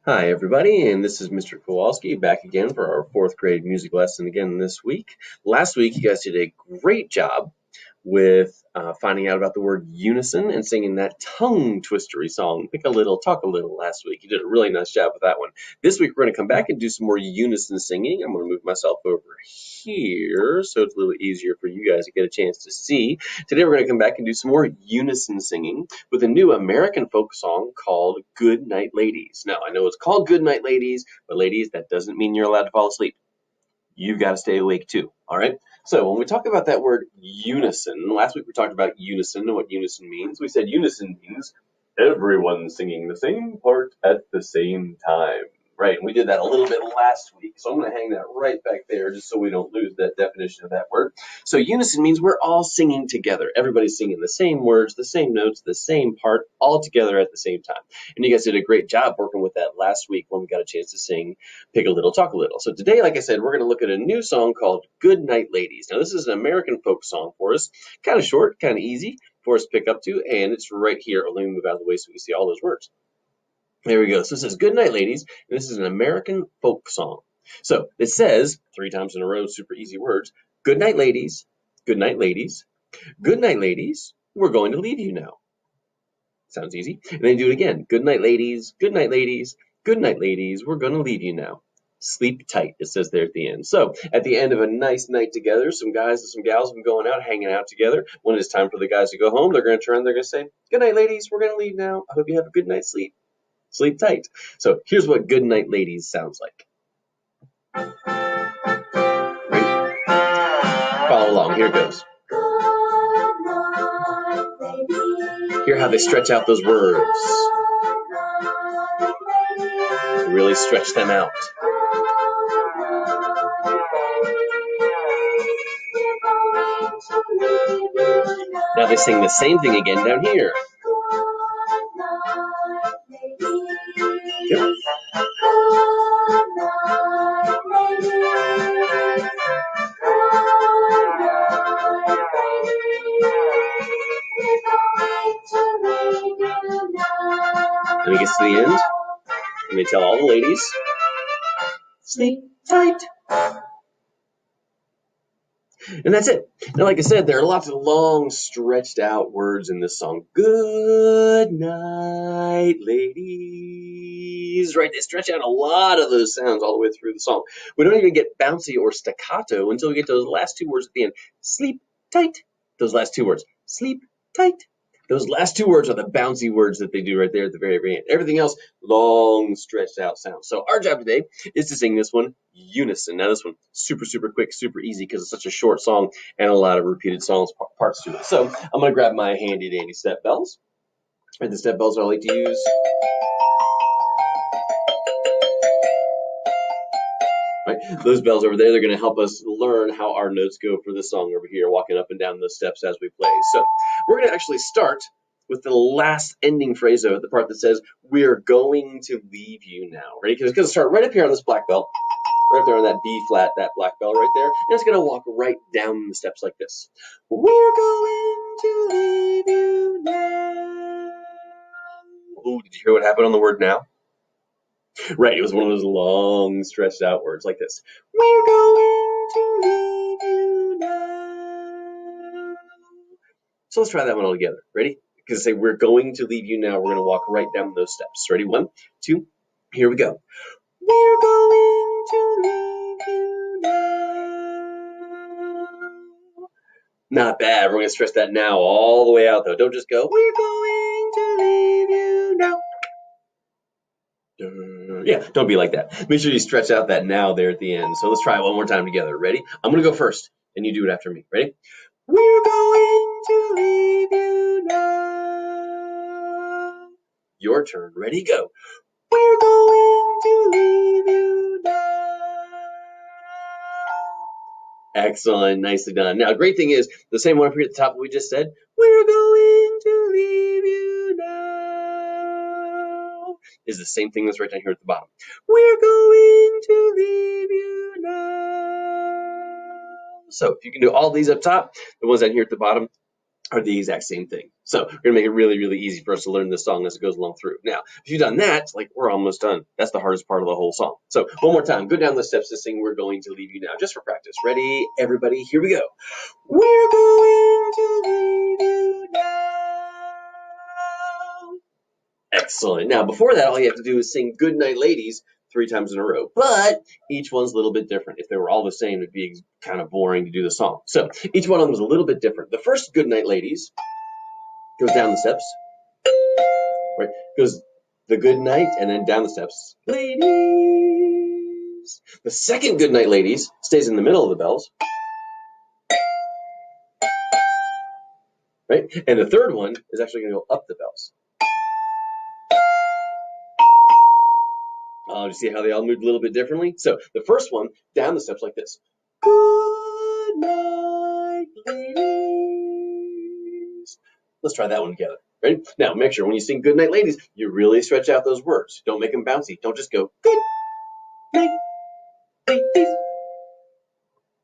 Hi, everybody, and this is Mr. Kowalski back again for our fourth grade music lesson again this week. Last week, you guys did a great job with finding out about the word unison and singing that tongue twistery song, Think a Little, Talk a Little, last week. You did a really nice job with that one. This week, we're going to come back and do some more unison singing. I'm going to move myself over here so it's a little easier for you guys to get a chance to see. Today, we're going to come back and do some more unison singing with a new American folk song called Goodnight Ladies. Now, I know it's called Goodnight Ladies, but ladies, that doesn't mean you're allowed to fall asleep. You've got to stay awake too, all right? So when we talk about that word unison, last week we talked about unison and what unison means. We said unison means everyone singing the same part at the same time, right? And we did that a little bit last week, so I'm going to hang that right back there just so we don't lose that definition of that word. So unison means we're all singing together. Everybody's singing the same words, the same notes, the same part, all together at the same time. And you guys did a great job working with that last week when we got a chance to sing Pick a Little, Talk a Little. So today, like I said, we're going to look at a new song called Goodnight Ladies. Now, this is an American folk song for us, kind of short, kind of easy for us to pick up to, and it's right here. Let me move out of the way so we can see all those words. There we go. So it says Goodnight Ladies, and this is an American folk song. So it says, 3 times in a row, super easy words, Goodnight Ladies, Goodnight Ladies, Goodnight Ladies, we're going to leave you now. Sounds easy. And then do it again. Goodnight Ladies, Goodnight Ladies, Goodnight Ladies, we're going to leave you now. Sleep tight, it says there at the end. So at the end of a nice night together, some guys and some gals have been going out, hanging out together. When it's time for the guys to go home, they're going to turn, they're going to say, good night, ladies, we're going to leave now. I hope you have a good night's sleep. Sleep tight. So here's what good night, ladies sounds like. Ready? Follow along, here it goes. Hear how they stretch out those words. Really stretch them out. Now they sing the same thing again down here. Yep. Then it gets to the end, and they tell all the ladies, sleep tight. And that's it. Now, like I said, there are lots of long, stretched out words in this song. Good night, ladies. Right? They stretch out a lot of those sounds all the way through the song. We don't even get bouncy or staccato until we get to those last 2 words at the end. Sleep tight. Those last 2 words. Sleep tight. Those last 2 words are the bouncy words that they do right there at the very, very end. Everything else, long, stretched out sounds. So our job today is to sing this one unison. Now this one, super, super quick, super easy because it's such a short song and a lot of repeated songs parts to it. So I'm going to grab my handy dandy step bells. And the step bells I like to use. Right? Those bells over there, they're going to help us learn how our notes go for this song over here, walking up and down those steps as we play. So we're going to actually start with the last ending phrase of it, the part that says, we're going to leave you now. Ready? Because it's going to start right up here on this black bell, right up there on that B flat, that black bell right there. And it's going to walk right down the steps like this. We're going to leave you now. Oh, did you hear what happened on the word now? Right, it was one of those long, stretched out words like this. We're going to leave you now. So let's try that one all together. Ready? Because say we're going to leave you now. We're going to walk right down those steps. Ready? 1, 2, here we go. We're going to leave you now. Not bad. We're going to stretch that now all the way out, though. Don't just go, we're going to leave you now. Yeah, don't be like that. Make sure you stretch out that now there at the end. So let's try it one more time together. Ready? I'm going to go first, and you do it after me. Ready? We're going to leave you now. Your turn. Ready? Go. We're going to leave you now. Excellent. Nicely done. Now, great thing is, the same one up here at the top we just said, we're going to leave you now, is the same thing that's right down here at the bottom. We're going to leave you now. So if you can do all these up top, the ones down here at the bottom, are the exact same thing. So we're gonna make it really, really easy for us to learn this song as it goes along through. Now, if you've done that, like we're almost done. That's the hardest part of the whole song. So one more time, go down the steps to sing We're Going to Leave You Now, just for practice. Ready, everybody, here we go. We're going to leave you now. Excellent. Now, before that, all you have to do is sing Goodnight Ladies 3 times in a row. But each one's a little bit different. If they were all the same, it'd be kind of boring to do the song. So each one of them is a little bit different. The first Goodnight Ladies goes down the steps, right? Goes the good night and then down the steps. Ladies. The second Goodnight Ladies stays in the middle of the bells, right? And the third one is actually going to go up the bells. You see how they all moved a little bit differently? So the first one, down the steps like this. Good night, ladies. Let's try that one together. Ready? Now, make sure when you sing Good Night, Ladies, you really stretch out those words. Don't make them bouncy. Don't just go, Good night, ladies.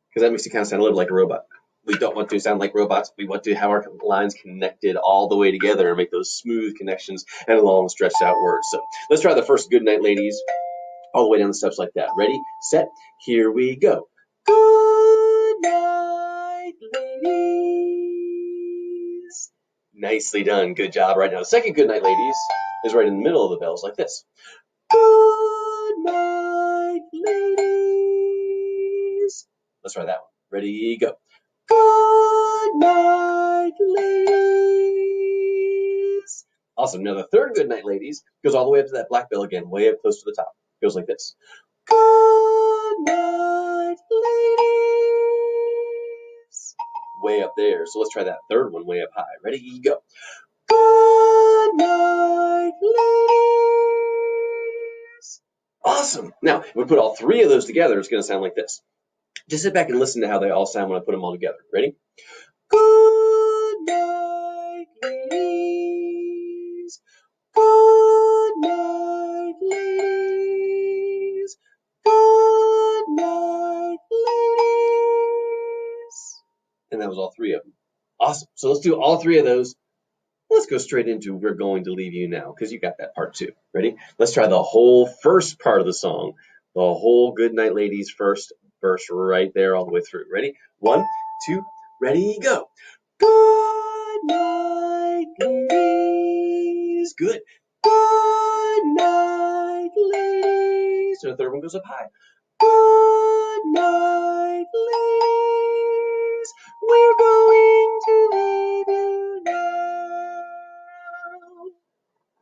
Because that makes you kind of sound a little like a robot. We don't want to sound like robots. We want to have our lines connected all the way together and make those smooth connections and long stretched out words. So let's try the first Good Night, Ladies, all the way down the steps like that. Ready, set, here we go. Good night, ladies. Nicely done. Good job. Right now, the second Good Night, Ladies is right in the middle of the bells like this. Good night, ladies. Let's try that one. Ready, go. Good night, ladies. Awesome. Now the third Good Night, Ladies goes all the way up to that black bell again, way up close to the top. Goes like this. Good night, ladies. Way up there. So let's try that third one way up high. Ready, go. Good night, ladies. Awesome. Now, if we put all 3 of those together, it's going to sound like this. Just sit back and listen to how they all sound when I put them all together. Ready? Good night, ladies. Good night, ladies. Good night, ladies. And that was all 3 of them. Awesome. So let's do all 3 of those. Let's go straight into We're Going to Leave You Now, because you got that part too. Ready? Let's try the whole first part of the song. The whole Good Night, Ladies first verse right there all the way through. Ready? 1, 2, ready, go. Good night, ladies. Good. Good night, ladies. So the third one goes up high. Good night, ladies. We're going to leave you now.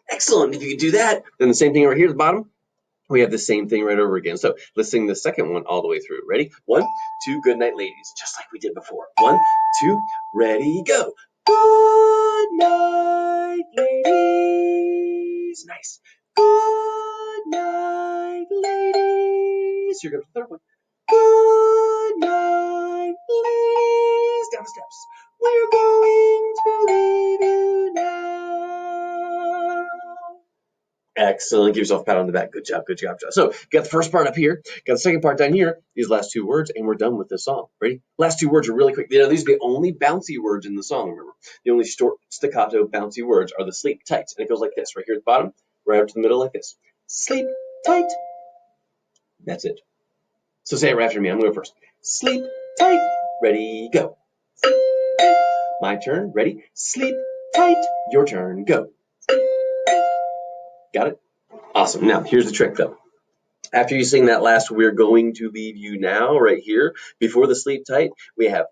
Excellent. If you can do that, then the same thing over here at the bottom. We have the same thing right over again. So let's sing the second one all the way through. Ready? 1, 2, good night, ladies. Just like we did before. 1, 2, ready, go. Good night, ladies. Nice. Good night, ladies. Here goes the third one. Good night, ladies. Down the steps. We're going to leave you now. Excellent. Give yourself a pat on the back. Good job, good job, good job. So, got the first part up here, got the second part down here, these last 2 words, and we're done with this song. Ready? Last 2 words are really quick. You know, these are the only bouncy words in the song, remember. The only short, staccato, bouncy words are the sleep tight. And it goes like this, right here at the bottom, right up to the middle like this. Sleep tight. That's it. So say it right after me. I'm going to go first. Sleep tight. Ready, go. Sleep tight. My turn. Ready? Sleep tight. Your turn. Go. Got it? Awesome. Now, here's the trick, though. After you sing that last We're Going to Leave You Now right here, before the sleep tight, we have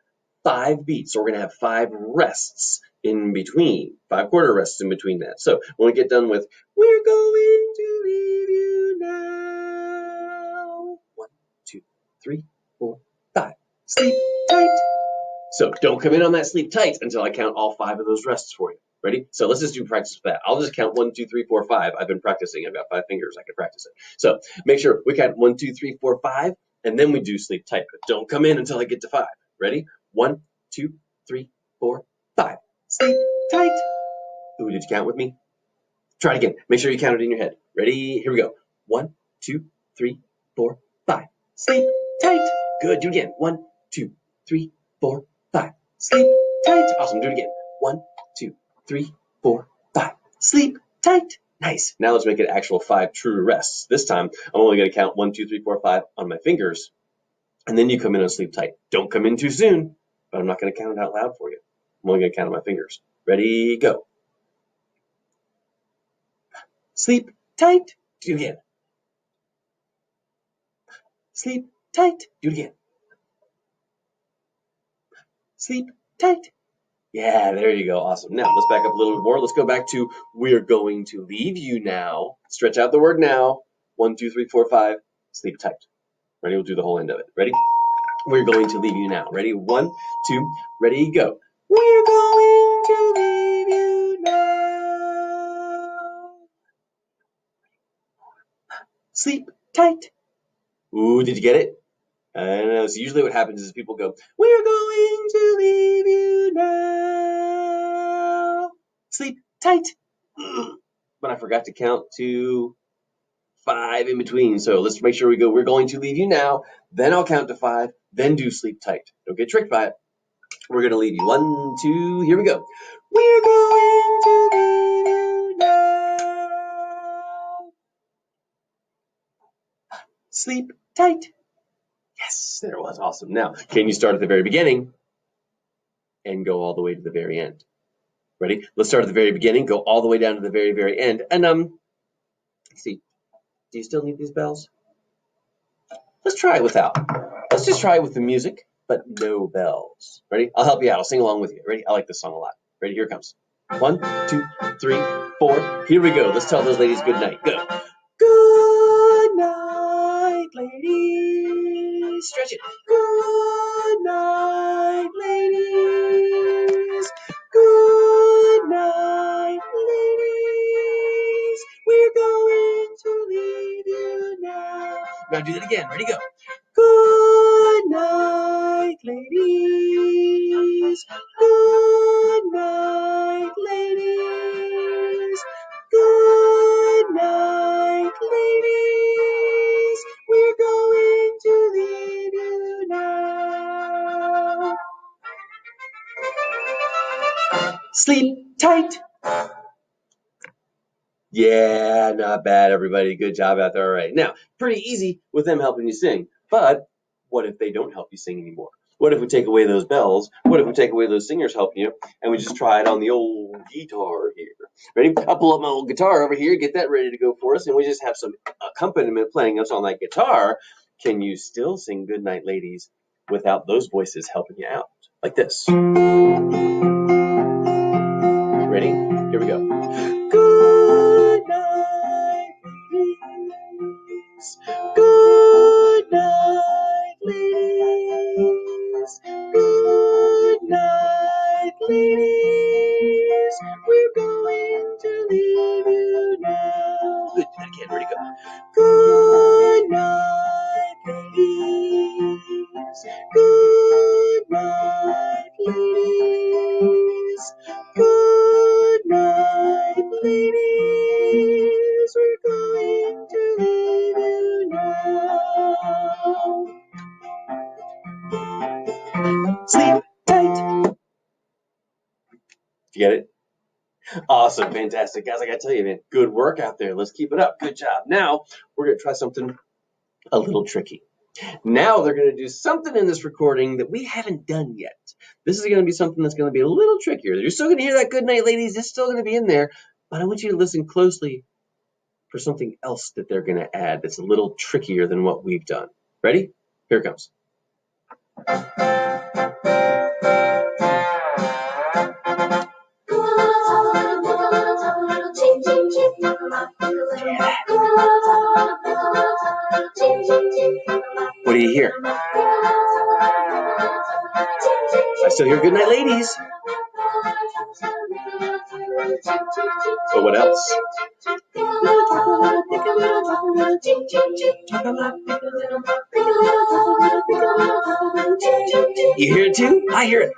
5 beats. So we're going to have 5 rests in between, 5 quarter rests in between that. So when we get done with We're going to leave you now. 1, 2, 3, 4, 5. Sleep tight. So don't come in on that sleep tight until I count all 5 of those rests for you. Ready? So let's just do practice with that. I'll just count 1, 2, 3, 4, 5. I've been practicing. I've got 5 fingers. I can practice it. So make sure we count 1, 2, 3, 4, 5, and then we do sleep tight. But don't come in until I get to 5. Ready? 1, 2, 3, 4, 5. Sleep tight. Ooh, did you count with me? Try it again. Make sure you count it in your head. Ready? Here we go. 1, 2, 3, 4, 5. Sleep tight. Good. Do it again. 1, 2, 3, 4, 5. Sleep tight. Awesome. Do it again. 1, 2, 3, 4, 5. Sleep tight. Nice. Now let's make it actual 5 true rests. This time, I'm only going to count 1, 2, 3, 4, 5 on my fingers, and then you come in and sleep tight. Don't come in too soon, but I'm not going to count it out loud for you. I'm only going to count on my fingers. Ready, go. Sleep tight. Do it again. Sleep tight. Do it again. Sleep tight. Yeah, there you go. Awesome. Now, let's back up a little bit more. Let's go back to we're going to leave you now. Stretch out the word now. 1, 2, 3, 4, 5. Sleep tight. Ready? We'll do the whole end of it. Ready? We're going to leave you now. Ready? 1, 2, ready, go. We're going to leave you now. Sleep tight. Ooh, did you get it? I don't know. So usually what happens is people go, we're going to leave you now. Sleep tight. But I forgot to count to 5 in between. So let's make sure we go, we're going to leave you now. Then I'll count to 5. Then do sleep tight. Don't get tricked by it. We're going to leave you. 1, 2, here we go. We're going to leave you now. Sleep tight. Yes, there it was. Awesome. Now, can you start at the very beginning and go all the way to the very end? Ready? Let's start at the very beginning, go all the way down to the very, very end. And let's see, do you still need these bells? Let's try it without. Let's just try it with the music, but no bells. Ready? I'll help you out. I'll sing along with you. Ready? I like this song a lot. Ready? Here it comes. 1, 2, 3, 4. Here we go. Let's tell those ladies good night. Go. Good night, ladies. Stretch it. Good night, ladies. Good night, ladies. We're going to leave you now. Now do that again. Ready? Go. Good night, ladies. Good night, ladies. Good night, ladies. We're going to leave you now. Sleep tight. Yeah, not bad, everybody. Good job out there. All right. Now, pretty easy with them helping you sing. But what if they don't help you sing anymore? What if we take away those bells? What if we take away those singers helping you and we just try it on the old guitar here? Ready? I'll pull up my old guitar over here, get that ready to go for us, and we just have some accompaniment playing us on that guitar. Can you still sing Goodnight Ladies without those voices helping you out? Like this. Ready? Here we go. Good night, ladies. Good night, ladies. Good night, ladies. We're going to leave you now. Good. Do that again. Ready? Go. Good night, ladies. Good night, ladies. Good night, ladies. We're going to leave you now. Sleep tight. You get it? Awesome, fantastic. Guys, I gotta tell you, man, good work out there. Let's keep it up. Good job. Now, we're gonna try something a little tricky. Now they're going to do something in this recording that we haven't done yet. This is going to be something that's going to be a little trickier. You're still going to hear that good night, ladies. It's still going to be in there. But I want you to listen closely for something else that they're going to add that's a little trickier than what we've done. Ready? Here it comes. What do you hear? I still hear Goodnight Ladies. But what else? You hear it too? I hear it.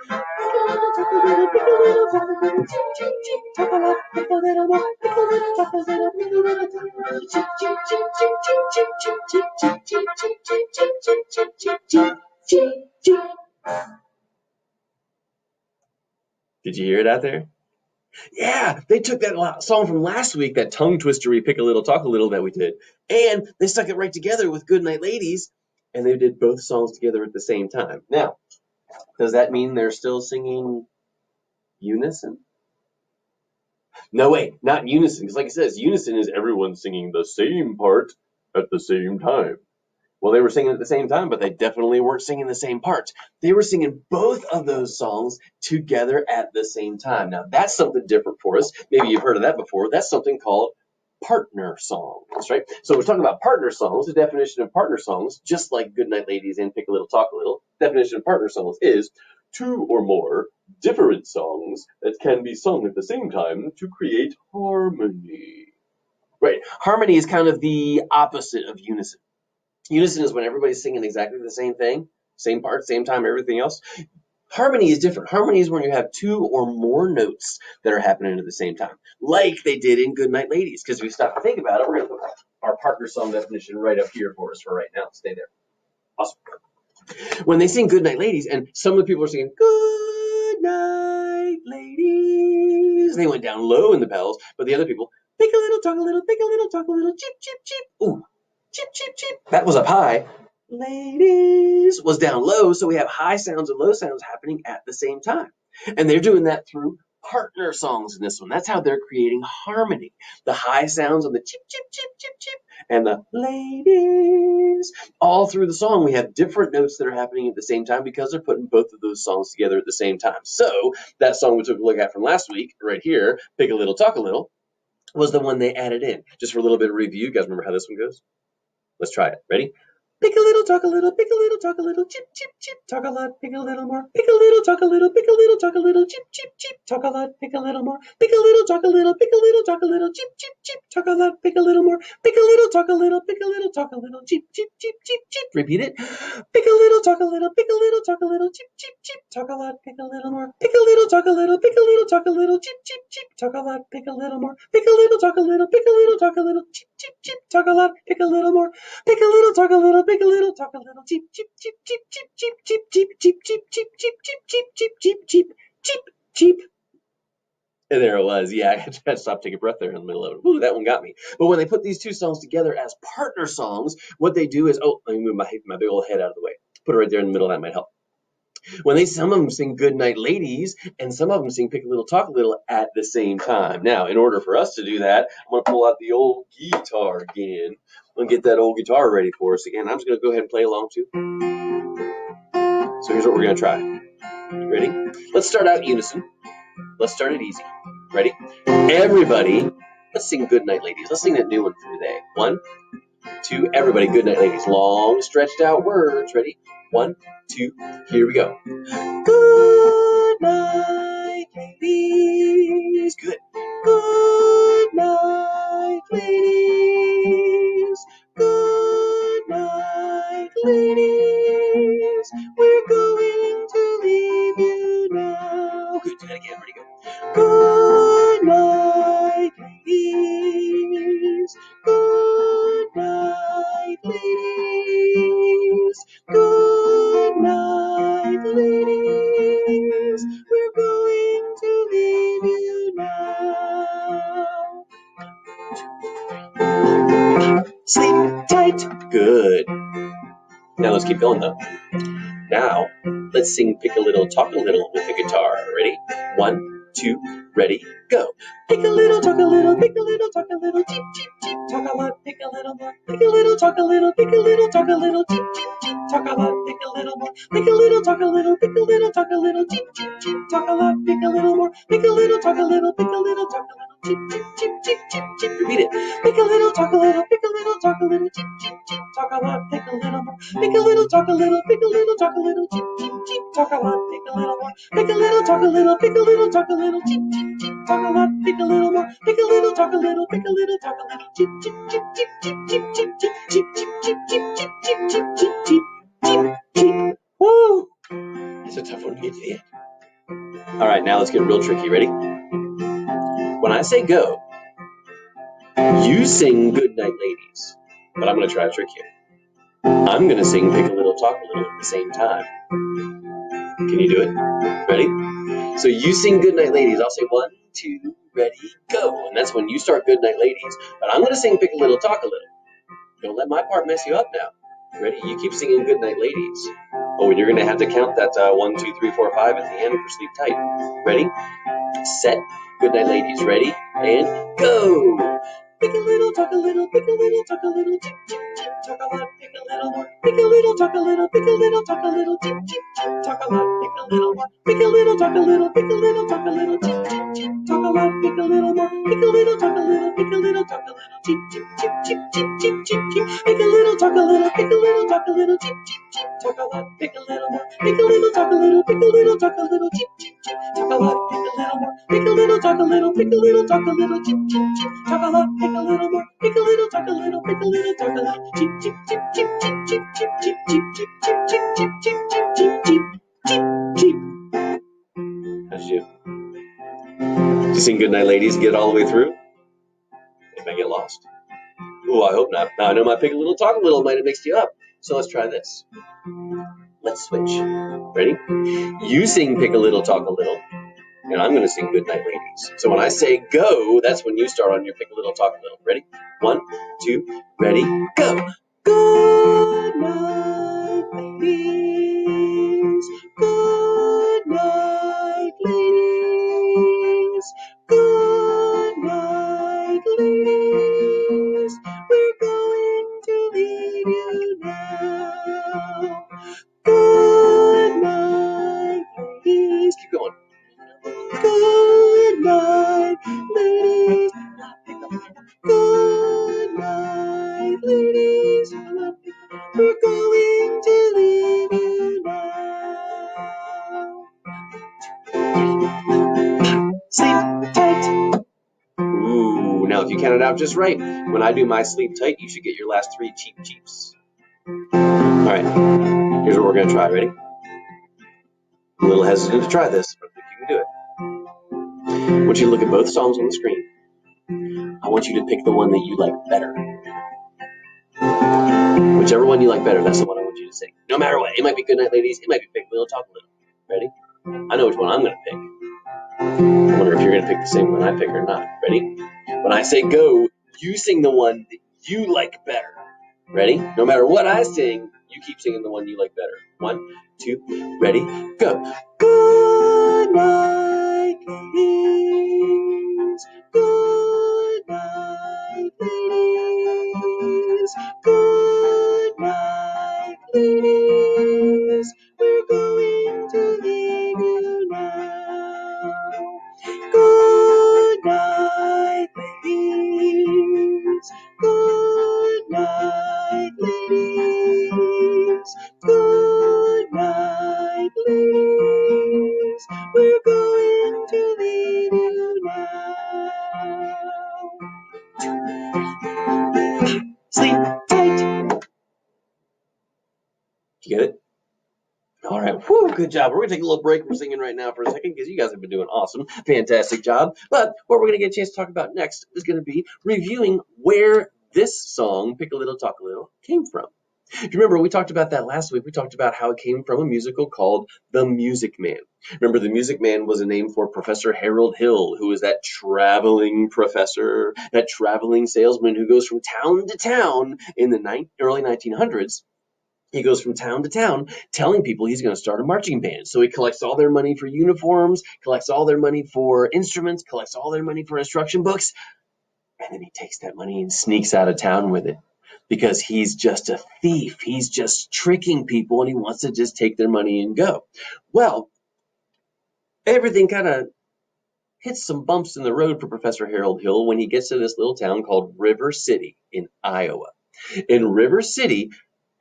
Did you hear it out there? Yeah, they took that song from last week, that tongue twister, we pick a little, talk a little that we did, and they stuck it right together with Goodnight Ladies, and they did both songs together at the same time. Now, does that mean they're still singing unison? No, wait, not unison, because like it says, unison is everyone singing the same part at the same time. Well, they were singing at the same time, but they definitely weren't singing the same parts. They were singing both of those songs together at the same time. Now, that's something different for us. Maybe you've heard of that before. That's something called partner songs, right? So we're talking about partner songs. The definition of partner songs, just like Goodnight Ladies and Pick a Little, Talk a Little, definition of partner songs is two or more different songs that can be sung at the same time to create harmony. Right. Harmony is kind of the opposite of unison. Unison is when everybody's singing exactly the same thing, same part, same time, everything else. Harmony is different. Harmony is when you have two or more notes that are happening at the same time, like they did in Goodnight Ladies. Because if we stop to think about it, we're going to put our partner song definition right up here for us for right now. Stay there. Awesome. When they sing Goodnight Ladies, and some of the people are singing Goodnight Ladies, they went down low in the bells, but the other people, pick a little, talk a little, pick a little, talk a little, cheep, cheep, cheep. Ooh, cheep, cheep, cheep. That was up high. Ladies was down low, so we have high sounds and low sounds happening at the same time. And they're doing that through partner songs in this one. That's how they're creating harmony. The high sounds on the cheep, cheep, cheep, cheep, cheep, and the ladies. All through the song, we have different notes that are happening at the same time because they're putting both of those songs together at the same time. So that song we took a look at from last week, right here, Pick a Little, Talk a Little, was the one they added in. Just for a little bit of review, you guys remember how this one goes? Let's try it. Ready? Pick a little, talk a little, pick a little, talk a little, chip, chip, chip, talk a lot, pick a little more. Pick a little, talk a little, pick a little, talk a little, chip, chip, chip, talk a lot, pick a little more. Pick a little, talk a little, pick a little, talk a little, chip, chip, chip, talk a lot, pick a little more. Pick a little, talk a little, pick a little, talk a little, chip, chip, chip, chip, chip. Repeat it. Pick a little, talk a little, pick a little, talk a little, chip, chip, chip, talk a lot, pick a little more. Pick a little, talk a little, pick a little, talk a little, chip, chip, chip, talk a lot, pick a little more. Pick a little, talk a little, pick a little, talk a little, chip, chip, chip, talk a lot, pick a little more. Pick a little, talk a little, pick a little, talk a little, cheep, cheep, cheep, cheep, cheep, cheep, cheep, cheep, cheep, cheep, cheep, cheep, cheep, cheep, cheep, cheep, cheep, cheep, cheep. And there it was. Yeah, I had to stop, take a breath there in the middle of it. Ooh, that one got me. But when they put these two songs together as partner songs, what they do is, let me move my big old head out of the way. Put it right there in the middle. That might help. When some of them sing Goodnight Ladies, and some of them sing Pick a Little, Talk a Little at the same time. Now, in order for us to do that, I'm going to pull out the old guitar again. I'm going to get that old guitar ready for us again. I'm just going to go ahead and play along too. So here's what we're going to try. Ready? Let's start out unison. Let's start it easy. Ready? Everybody, let's sing Goodnight Ladies. Let's sing a new one for today. 1, 2, everybody, Goodnight Ladies. Long, stretched out words. Ready? 1, 2, here we go. Good night, ladies. Good. Good night, ladies. Good night, ladies. We're going to leave you now. Good. Do that again. Ready? Go. Good night, ladies. Good night, ladies. Good night, ladies. We're going to leave you now. Sleep tight. Good. Now let's keep going though. Now let's sing Pick a Little, Talk a Little with the guitar. Ready? 1, 2, ready, go. Pick a little, talk a little, pick a little, talk a little, cheep, cheep, cheep, talk a lot, pick a little more. Pick a little, talk a little, pick a little, talk a little, cheep, cheep, cheep, talk a lot, pick a little more. Pick a little, talk a little, pick a little, talk a little, cheep, cheep, cheep, talk a lot, pick a little more. Pick a little, talk a little, pick a little, talk a little, cheep, cheep, cheep, cheep, cheep, cheep. Repeat it. Pick a little, talk a little, pick a little, talk a little, cheep, cheep, cheep, talk a lot, pick a little more. Pick a little, talk a little, pick a little, talk a little, cheep, cheep, cheep, talk a lot, pick a little more. Pick a little, talk a little, pick a little, talk a little, cheep, cheep, cheep, talk a lot, pick a little more. Pick a little, talk a little, pick a little, talk a little, cheep, cheep, cheep, cheep, cheep, cheep, cheep, cheep, cheep, cheep, cheep, cheep, cheep, cheep, cheep, cheep, cheep, cheep. Woo! That's a tough one to get to the end. All right, now let's get real tricky. Ready? When I say go, you sing Goodnight Ladies, but I'm going to try a trick here. I'm going to sing Pick a Little, Talk a Little at the same time. Can you do it? Ready? So you sing Goodnight Ladies. I'll say 1, 2, ready, go. And that's when you start Goodnight Ladies. But I'm going to sing Pick a Little, Talk a Little. Don't let my part mess you up now. Ready? You keep singing Goodnight Ladies. Oh, and you're going to have to count that 1, 2, 3, 4, 5 at the end for Sleep Tight. Ready? Set. Goodnight Ladies. Ready? And go. Pick a little, talk a little, pick a little, talk a little, chip, chip, chip, talk a lot, pick a little more, pick a little, talk a little, pick a little, talk a little, chip, chip, chip, talk a lot, pick a little more, pick a little, talk a little, pick a little, talk a little, chip, chip, chip, talk a lot, pick a little more, pick a little, talk a little, pick a little, talk a little, chip, chip, chip, chip, chip, chip, chip, chip, pick a little, talk a little, pick a little, talk a little, chip, chip, chip, talk a lot, pick a little more, pick a little, talk a little, pick a little, talk a little, chip, chip, chip, talk a lot, pick a little more, pick a little, talk a little, pick a little, talk a little, chip, chip, chip, talk a lot, pick a little more. Pick a little, talk a little, pick a little, talk a little, cheep, cheep, cheep, cheep, cheep, cheep, cheep, cheep, cheep, cheep, cheep, cheep, cheep, cheep, cheep, cheep, cheep. How'd you do? You sing Goodnight Ladies and get all the way through? It may get lost. Oh, I hope not. Now I know my pick a little, talk a little might have mixed you up. So let's try this. Let's switch. Ready? You sing Pick a Little, Talk a Little, and I'm going to sing Goodnight Ladies. So when I say go, that's when you start on your Pick a Little, Talk a Little. Ready? 1, 2, ready, go. Good night, ladies. Good night, ladies. Good night, ladies. We're going to leave you now. Good night, ladies. Keep going. Good night, ladies. Good night, ladies. We're going to leave you now. Sleep tight. Ooh, now if you count it out just right, when I do my sleep tight, you should get your last 3 cheap cheeps. All right, here's what we're going to try. Ready? I'm a little hesitant to try this, but I think you can do it. I want you to look at both songs on the screen. I want you to pick the one that you like better. Whichever one you like better, that's the one I want you to sing. No matter what. It might be Goodnight Ladies. It might be Pick a Little, Talk a Little. Ready? I know which one I'm going to pick. I wonder if you're going to pick the same one I pick or not. Ready? When I say go, you sing the one that you like better. Ready? No matter what I sing, you keep singing the one you like better. 1, 2, ready, go. Good night, ladies. Good night, ladies. Good night, ladies. We're going to leave you now. Good night, ladies. Good night, ladies. Good night, ladies. We're going to leave you now. Sleep tight. You get it? All right, whew, good job. We're going to take a little break from singing right now for a second because you guys have been doing awesome. Fantastic job. But what we're going to get a chance to talk about next is going to be reviewing where this song, Pick a Little, Talk a Little, came from. If you remember, we talked about that last week. We talked about how it came from a musical called The Music Man. Remember, The Music Man was a name for Professor Harold Hill, who was that traveling professor, that traveling salesman who goes from town to town in the early 1900s. He goes from town to town telling people he's going to start a marching band. So he collects all their money for uniforms, collects all their money for instruments, collects all their money for instruction books, and then he takes that money and sneaks out of town with it because he's just a thief. He's just tricking people and he wants to just take their money and go. Well, everything kind of hits some bumps in the road for Professor Harold Hill when he gets to this little town called River City in Iowa. In River City,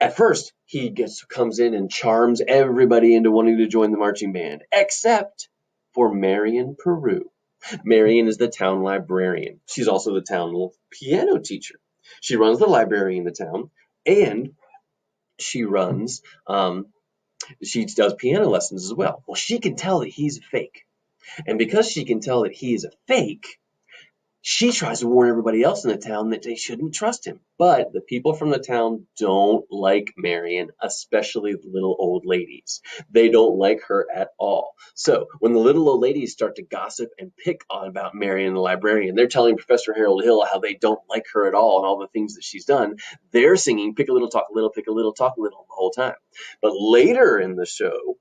at first, he comes in and charms everybody into wanting to join the marching band, except for Marion Peru. Marion is the town librarian. She's also the town piano teacher. She runs the library in the town, and she does piano lessons as well. Well, she can tell that he's a fake. And because she can tell that he is a fake, She tries to warn everybody else in the town that they shouldn't trust him. But the people from the town don't like Marion, especially the little old ladies. They don't like her at all. So when the little old ladies start to gossip and pick on about Marion the librarian, they're telling Professor Harold Hill how they don't like her at all and all the things that she's done. They're singing Pick a Little, Talk a Little, Pick a Little, Talk a Little the whole time. But later in the show,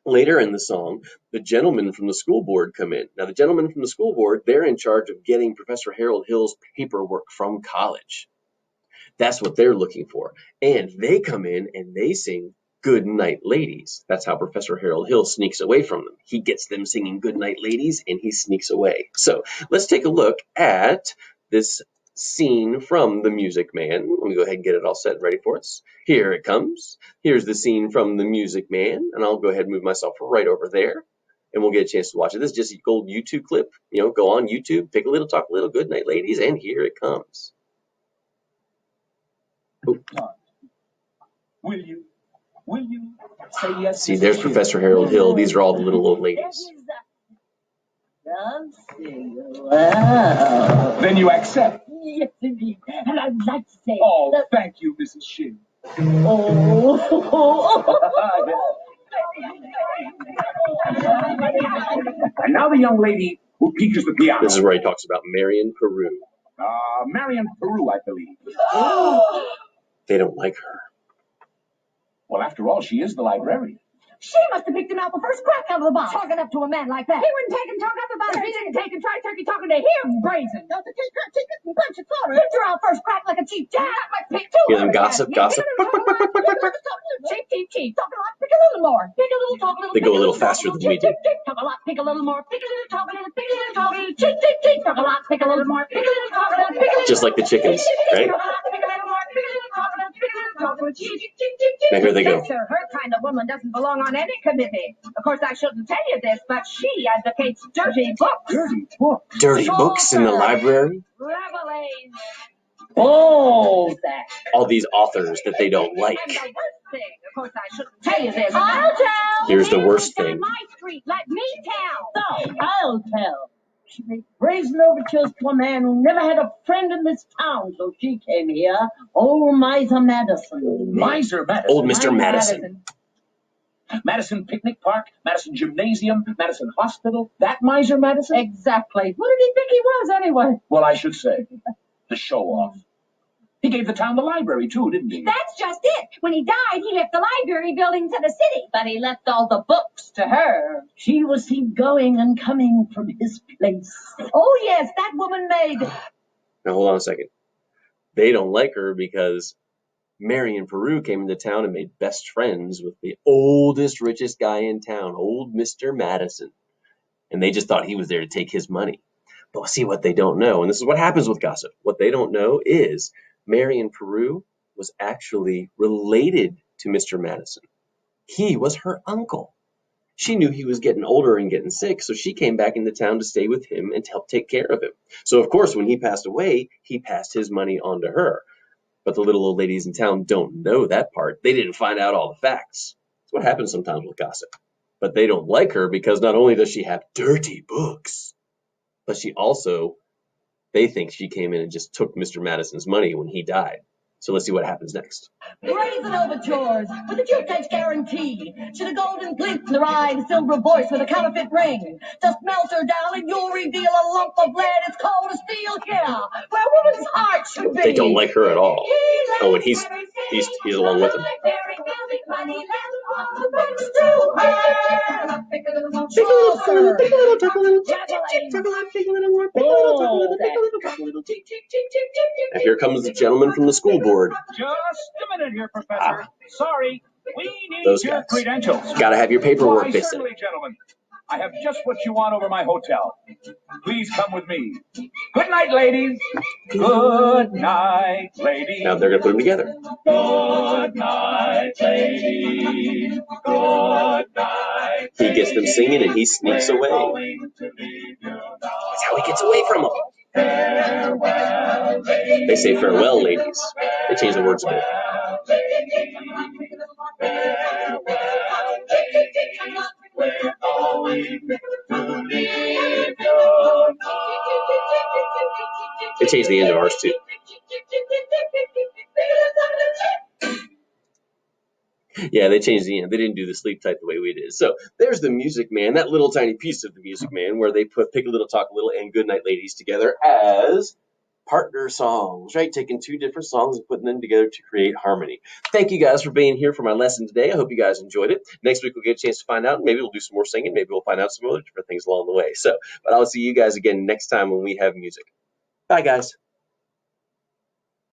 later in the song, the gentlemen from the school board come in. Now, the gentlemen from the school board, they're in charge of getting Professor Harold Hill's paperwork from college. That's what they're looking for. And they come in and they sing Goodnight Ladies. That's how Professor Harold Hill sneaks away from them. He gets them singing Goodnight Ladies and he sneaks away. So let's take a look at this scene from The Music Man. Let me go ahead and get it all set and ready for us. Here it comes. Here's the scene from The Music Man, and I'll go ahead and move myself right over there, and we'll get a chance to watch it. This is just a old YouTube clip. Go on YouTube, Pick a Little, Talk a Little, Goodnight Ladies, and here it comes. Ooh. Will you say yes? See, there's Professor Harold Hill. These are all the little old ladies. Wow. Then you accept. Yes, indeed. And I'd like to say... Oh, thank you, Mrs. Shin. Oh. And now the young lady who teaches the piano. This is where he talks about Marion Peru. Marion Peru, I believe. They don't like her. Well, after all, she is the librarian. She must have picked him out the first crack out of the box. Talking up to a man like that. He wouldn't take and talk up about it. He didn't take and try turkey talking to him, brazen. Don't the ticket and bunch of quarters. He threw out first crack like a cheap jack. My pick too. Hear them gossip. Cheap. Talk a lot, pick a little more. Pick a little, talk a little. They go a little faster than we do. Talk a lot, pick a little more. Pick a little, talk a little. Pick a little, talk a little. Cheap. Talk a lot, pick a little more. Pick a little, talk a little. Pick a little. Just like the chickens, right? Talk a lot, pick a little more. Pick a little, talk a little. Pick a little, talk a little. Cheap. Now here they go. Sir, her kind of woman doesn't belong on any committee. Of course, I shouldn't tell you this, but she advocates dirty books. Dirty books? Dirty books in the library? Revelation. Oh, that. All these authors that they don't like. And the worst thing, of course, I shouldn't tell you this. I'll tell. Here's the worst thing. On my street, let me tell. No, I'll tell. She made brazen overtures to a man who never had a friend in this town, so she came here. Old Miser Madison. Miser Madison? Old Mr. Madison. Madison Picnic Park, Madison Gymnasium, Madison Hospital. That Miser Madison? Exactly. What did he think he was, anyway? Well, I should say, the show-off. He gave the town the library, too, didn't he? That's just it. When he died, he left the library building to the city. But he left all the books to her. She was seen going and coming from his place. Oh, yes, that woman made... Now, hold on a second. They don't like her because Marion Peru came into town and made best friends with the oldest, richest guy in town, old Mr. Madison. And they just thought he was there to take his money. But see what they don't know, and this is what happens with gossip. What they don't know is Marion Peru was actually related to Mr. Madison. He was her uncle. She knew he was getting older and getting sick, so she came back into town to stay with him and to help take care of him. So, of course, when he passed away, he passed his money on to her. But the little old ladies in town don't know that part. They didn't find out all the facts. That's what happens sometimes with gossip. But they don't like her because not only does she have dirty books, but she also, they think she came in and just took Mr. Madison's money when he died. So let's see what happens next. Brazen overtures with a two-edged guarantee. She's a golden glint in her eye, the silver voice with a counterfeit ring. Just melt her down and you'll reveal a lump of lead. It's cold as steel here, where a woman's heart should be. They don't like her at all. Oh, and he's along with them. And here comes the gentleman from the school board. Just a minute here, Professor. Sorry, we need Those your guys. credentials. Got to have your paperwork, Why, they say. certainly, gentlemen. I have just what you want over my hotel. Please come with me. Good night, ladies. Good night, ladies. Now they're going to put them together. Good night, ladies. Good night. He gets them singing and he sneaks away. That's how he gets away from them. They say farewell, ladies. They change the words a bit. changed the end of ours too. Yeah, they changed the end. They didn't do the sleep type the way we did. So there's the Music Man, that little tiny piece of the Music Man where they put Pick a Little, Talk a Little and Goodnight Ladies together as partner songs, right? Taking two different songs and putting them together to create harmony. Thank you guys for being here for my lesson today. I hope you guys enjoyed it. Next week we'll get a chance to find out. Maybe we'll do some more singing. Maybe we'll find out some other different things along the way. But I'll see you guys again next time when we have music. Bye, guys.